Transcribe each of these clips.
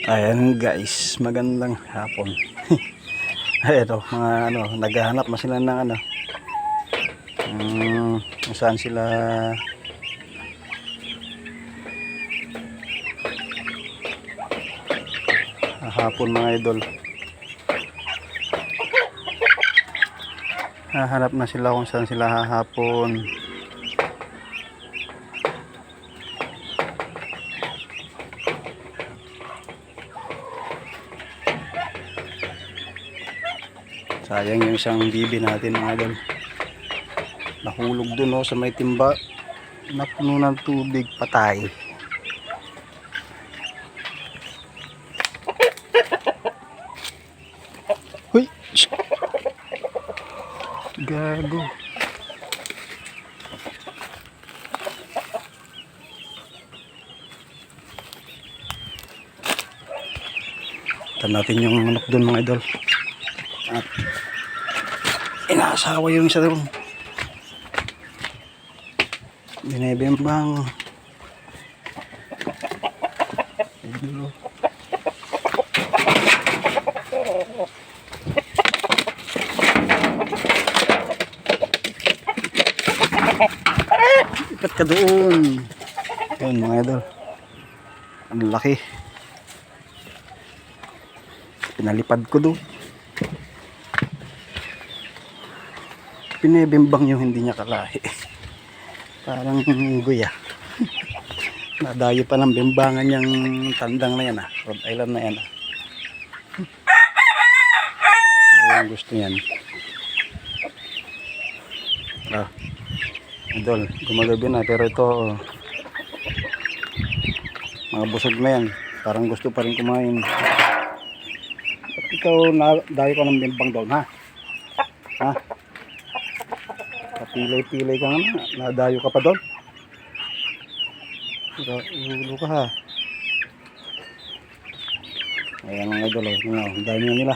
Ayan guys, magandang hapon. Ito, mga naghahanap na sila ng kung saan sila hapon mga idol. Hahanap na sila kung saan sila hahapon. Sayang yung isang bibi natin mga idol. Nahulog dun sa may timba. Napuno ng tubig, patay. Huy! Gago. Ito natin yung manok dun mga idol. At inaasawa yung isa doon. Binibembang. Ikat ka doon. Ayun mga idol. Ang laki. Pinalipad ko doon. Binibimbang yung hindi niya kalahi. Parang guya. Nadayo pa ng bimbangan yung tandang na yan Rhode Island na yan Yung gusto yan. Idol, gumagabi na pero ito mga busog na yan. Parang gusto pa rin kumain. Ba't ikaw nadayo ka ng bimbang doon ha? Pilay-pilay ka nga na, nadayo ka pa doon. Ulo ka ha. Ayan mga idol, ang dami na nila.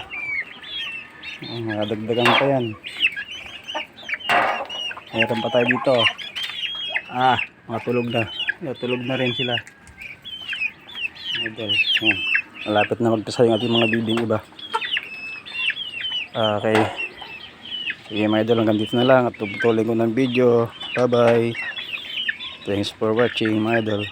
Nadagdagan pa yan. Mayroon pa tayo dito. Matulog na. Tulog na rin sila. Idol. Malapit na magpasa yung ating mga bibing iba. Okay. Sige mga idol, hanggang dito na lang at tutuloy ko ng video. Bye bye. Thanks for watching mga idol.